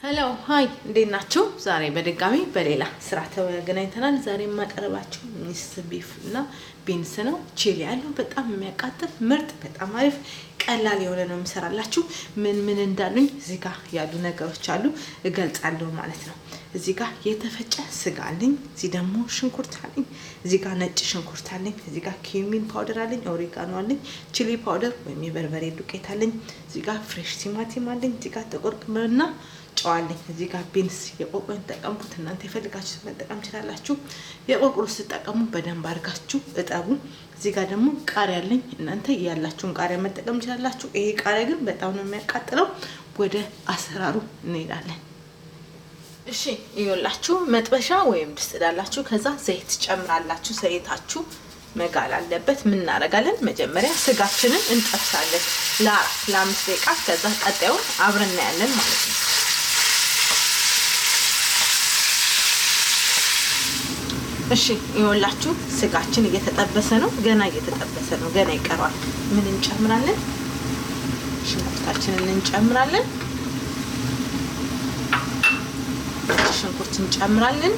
ሄሎ ሃይ እንዴት ናችሁ? ዛሬ በድጋሚ በሌላ ስራ ተገናኝተናል። ዛሬ ማቀርባችሁ ሚስ ቢፍ እና ቢንስ ነው። ቺሊ ያለው በጣም የሚያቃጥል ምርጥ በጣም አሪፍ ቀላል የሆነ ነው የምሰራላችሁ። ምን እንዳሉኝ እዚህ ጋር ያሉ ነገሮች አሉ እገልጻለሁ ማለት ነው። እዚህ ጋር የተፈጨ ስጋ አለኝ፣ እዚህ ደግሞ ሽንኩርት አለኝ፣ እዚህ ጋር ነጭ ሽንኩርት አለኝ፣ እዚህ ጋር ኪዩሚን ፓውደር አለኝ፣ ኦሪጋኖ አለኝ፣ ቺሊ ፓውደር ወይም የበርበሬ ዱቄት አለኝ፣ እዚህ ጋር ፍሬሽ ቲማቲም አለኝ፣ እዚህ ጋር ጥቁር ቅመምና ጨዋለኝ፣ እዚህ ጋር ቢንስ የቆቆን ተጠቀምኩት። እናንተ የፈልጋችሁ መጠቀም ትችላላችሁ። የቆቆሩ ስትጠቀሙ በደንብ አድርጋችሁ እጠቡ። እዚህ ጋር ደግሞ ቃሪያ አለኝ። እናንተ ያላችሁን ቃሪያ መጠቀም ትችላላችሁ። ይሄ ቃሪያ ግን በጣም ነው የሚያቃጥለው። ወደ አሰራሩ እንሄዳለን። እሺ ይኸውላችሁ መጥበሻ ወይም ድስት ዳላችሁ፣ ከዛ ዘይት ጨምራላችሁ። ዘይታችሁ መጋል አለበት። ምን እናደርጋለን? መጀመሪያ ስጋችንን እንጠብሳለን ለ5 ደቂቃ። ከዛ ቀጣዩን አብረን እናያለን ማለት ነው። እሺ ይኸውላችሁ ስጋችን እየተጠበሰ ነው። ገና እየተጠበሰ ነው። ገና ይቀራል። ምን እንጨምራለን? ሽንኩርታችንን እንጨምራለን። ሽንኩርት እንጨምራለን።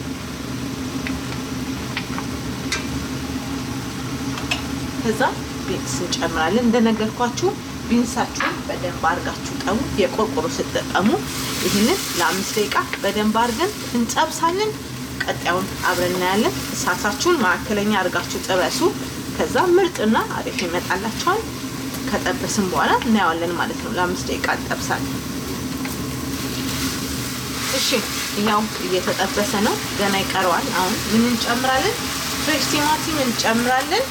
ከዛ ቢንስ እንጨምራለን። እንደነገርኳችሁ ቢንሳችሁን በደንብ አድርጋችሁ ጠሙ። የቆቆሮ ስትጠቀሙ ይህንን ለ5 ደቂቃ በደንብ አድርገን እንጠብሳለን። ቀጣዩን አብረን እናያለን። እሳታችሁን ማዕከለኛ አድርጋችሁ ጥበሱ። ከዛ ምርጥና አሪፍ ይመጣላችኋል። ከጠበስን በኋላ እናያለን ማለት ነው። ለ5 ደቂቃ እንጠብሳለን። እሺ ያው እየተጠበሰ ነው። ገና ይቀረዋል። አሁን ምን እንጨምራለን? ፍሬሽ ቲማቲም እንጨምራለን።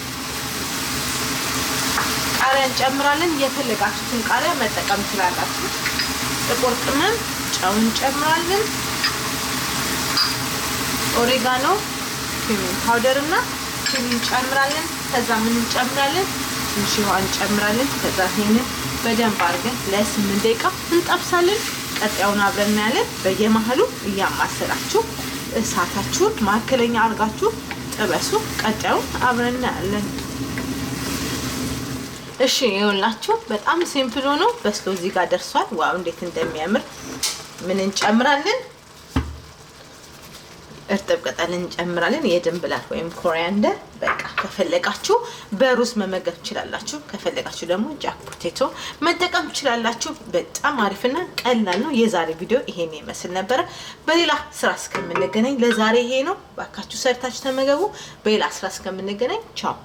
ቃሪያ እንጨምራለን። የፈለጋችሁትን ቃሪያ መጠቀም ትችላላችሁ። ጥቁር ቅመም፣ ጨው እንጨምራለን። ኦሪጋኖ፣ ኪዩሚን ፓውደር እና ቺሊ እንጨምራለን። ከዛ ምን እንጨምራለን? ትንሽ ውሃ እንጨምራለን። ከዛ ይሄንን በደንብ አድርገን ለ8 ደቂቃ እንጠብሳለን። ቀጣዩን አብረን እናያለን። በየመሃሉ እያማሰላችሁ እሳታችሁን ማዕከለኛ አድርጋችሁ ጥበሱ። ቀጣዩን አብረን እናያለን። እሺ ይኸውላችሁ በጣም ሲምፕል ሆኖ በስሎ እዚህ ጋር ደርሷል። ዋው እንዴት እንደሚያምር። ምን እንጨምራለን? እርጥብ ቅጠል እንጨምራለን። የድንብላል ወይም ኮሪያንደር። በቃ ከፈለጋችሁ በሩዝ መመገብ ትችላላችሁ። ከፈለጋችሁ ደግሞ ጃክ ፖቴቶ መጠቀም ትችላላችሁ። በጣም አሪፍና ቀላል ነው። የዛሬ ቪዲዮ ይሄን ይመስል ነበር። በሌላ ስራ እስከምንገናኝ ለዛሬ ይሄ ነው። ባካችሁ ሰርታችሁ ተመገቡ። በሌላ ስራ እስከምንገናኝ ቻው።